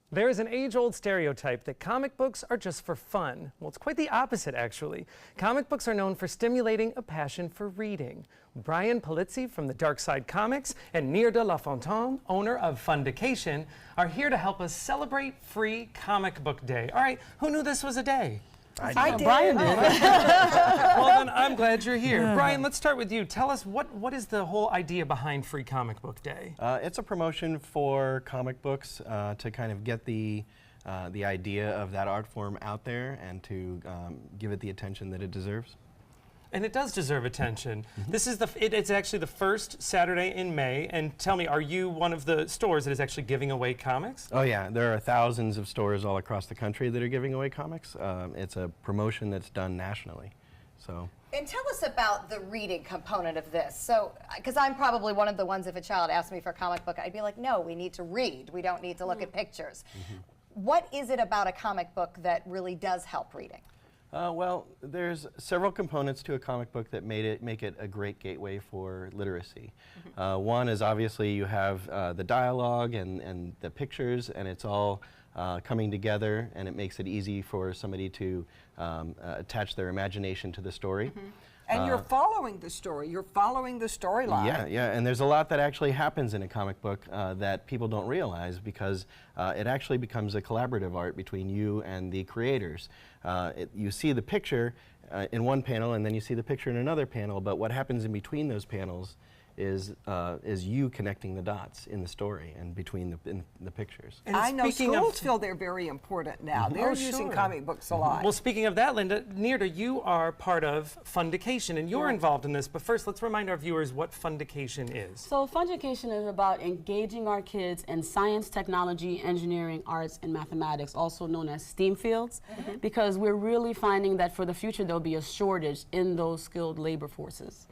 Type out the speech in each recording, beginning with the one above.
There is an age-old stereotype that comic books are just for fun. Well, it's quite the opposite, actually. Comic books are known for stimulating a passion for reading. Brian Polizzi from the Dark Side Comics and Nirda LaFontaine, owner of Fundication, are here to help us celebrate Free Comic Book Day. All right, who knew this was a day? I did. Brian did. Well, then I'm glad you're here. Brian, let's start with you. Tell us, what is the whole idea behind Free Comic Book Day? It's a promotion for comic books to kind of get the idea of that art form out there and to give it the attention that it deserves. And it does deserve attention. This is it's actually the first Saturday in May. And tell me, are you one of the stores that is actually giving away comics? Oh yeah, there are thousands of stores all across the country that are giving away comics. It's a promotion that's done nationally. So. And tell us about the reading component of this. So, because I'm probably one of the ones, if a child asked me for a comic book, I'd be like, no, we need to read. We don't need to look at pictures. What is it about a comic book that really does help reading? Well, there's several components to a comic book that make it a great gateway for literacy. One is obviously you have the dialogue and the pictures, and it's all coming together, and it makes it easy for somebody to attach their imagination to the story. And you're following the story. You're following the storyline. Yeah, and there's a lot that actually happens in a comic book that people don't realize because it actually becomes a collaborative art between you and the creators. You see the picture in one panel, and then you see the picture in another panel, but what happens in between those panels is you connecting the dots in the story and between the pictures. And I know schools feel they're very important now. They're using comic books a lot. Well, speaking of that, Linda, Nirda, you are part of Fundication, and you're involved in this. But first, let's remind our viewers what Fundication is. So Fundication is about engaging our kids in science, technology, engineering, arts, and mathematics, also known as STEAM fields, because we're really finding that for the future there'll be a shortage in those skilled labor forces.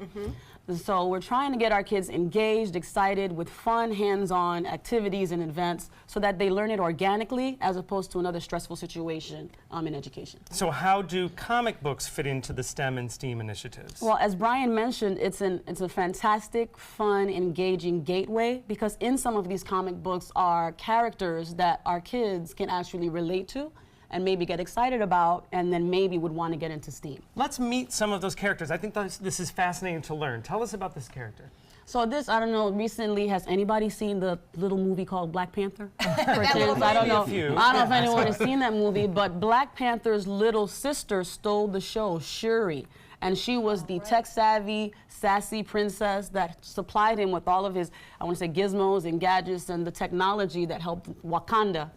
So we're trying to get our kids engaged, excited, with fun, hands-on activities and events so that they learn it organically as opposed to another stressful situation in education. So how do comic books fit into the STEM and STEAM initiatives? Well, as Brian mentioned, it's a fantastic, fun, engaging gateway because in some of these comic books are characters that our kids can actually relate to and maybe get excited about, and then maybe would want to get into STEAM. Let's meet some of those characters. I think this is fascinating to learn. Tell us about this character. So this, I don't know, recently, has anybody seen the little movie called Black Panther? I don't know. I don't know if anyone has Sorry. seen that movie, but Black Panther's little sister stole the show, Shuri. And she was the tech-savvy, sassy princess that supplied him with all of his, I want to say, gizmos and gadgets and the technology that helped Wakanda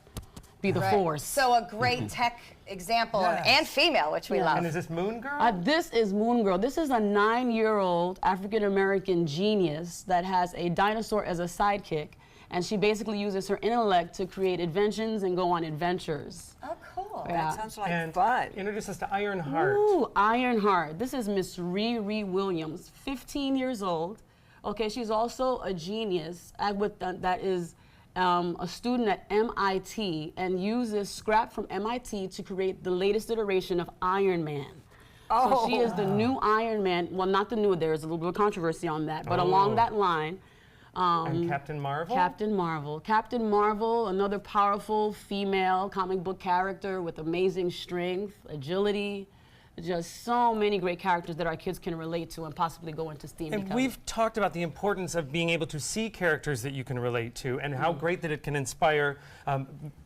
be the force. So a great tech example and female, which we love. And is this Moon Girl? This is Moon Girl. This is a 9-year-old African-American genius that has a dinosaur as a sidekick, and she basically uses her intellect to create inventions and go on adventures. Oh, cool. That sounds like fun. Introduce us to Ironheart. Ooh, Ironheart. This is Miss Riri Williams, 15 years old. Okay, she's also a genius that is a student at MIT and uses scrap from MIT to create the latest iteration of Iron Man. So she is the new Iron Man. Well, not the new, there's a little bit of controversy on that, but along that line. And Captain Marvel? Captain Marvel. Captain Marvel, another powerful female comic book character with amazing strength, agility. Just so many great characters that our kids can relate to and possibly go into STEAM. And we've talked about the importance of being able to see characters that you can relate to and how great that it can inspire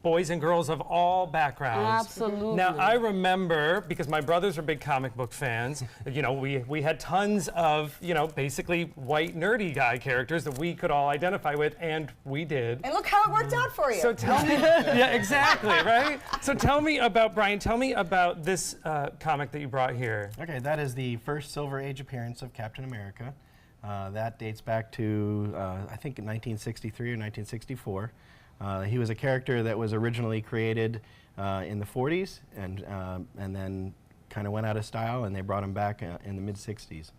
boys and girls of all backgrounds. Absolutely. Now, I remember, because my brothers are big comic book fans, you know, we had tons of, you know, basically white nerdy guy characters that we could all identify with, and we did. And look how it worked out for you. So tell me, yeah, exactly, right? So tell me about, Brian, tell me about this comic that you brought here. Okay, that is the first Silver Age appearance of Captain America. That dates back to, I think, 1963 or 1964. He was a character that was originally created in the 40s and then kind of went out of style, and they brought him back in the mid-60s.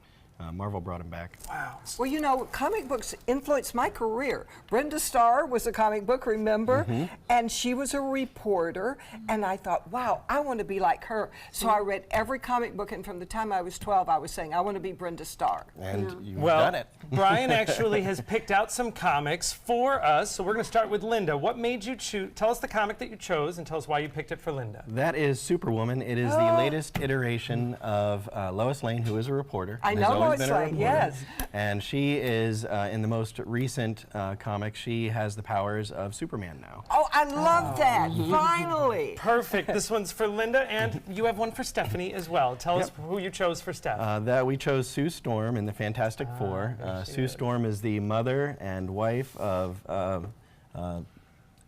Marvel brought him back. Wow. Well, you know, comic books influenced my career. Brenda Starr was a comic book, remember? And she was a reporter, and I thought, wow, I want to be like her. So I read every comic book, and from the time I was 12, I was saying, I want to be Brenda Starr. And you've Well, done it. Brian actually has picked out some comics for us. So we're going to start with Linda. What made you choose? Tell us the comic that you chose and tell us why you picked it for Linda. That is Superwoman. It is the latest iteration of Lois Lane, who is a reporter. I and know has always Lois been a Lane, reporter. yes. And she is, in the most recent comic, she has the powers of Superman now. Oh, I love that, finally. Perfect. This one's for Linda, and you have one for Stephanie as well. Tell us who you chose for Steph. That we chose Sue Storm in the Fantastic Four. Sue Storm is the mother and wife of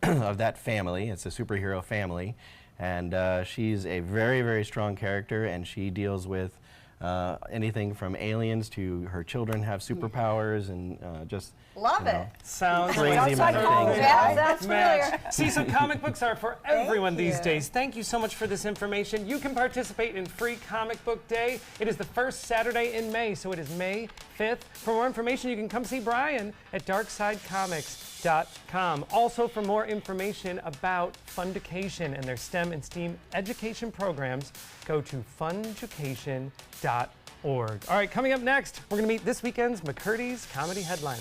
that family. It's a superhero family, and she's a very, very strong character, and she deals with anything from aliens to her children have superpowers, and just Love it. Sounds crazy Sounds like amount of home, things. yeah. Sounds familiar. match. See, so comic books are for everyone these you. days. Thank you so much for this information. You can participate in Free Comic Book Day. It is the first Saturday in May, so it is May 5th. For more information, you can come see Brian at darksidecomics.com. Also, for more information about Funducation and their STEM and STEAM education programs, go to funducation.org. All right, coming up next, we're going to meet this weekend's McCurdy's Comedy Headliner.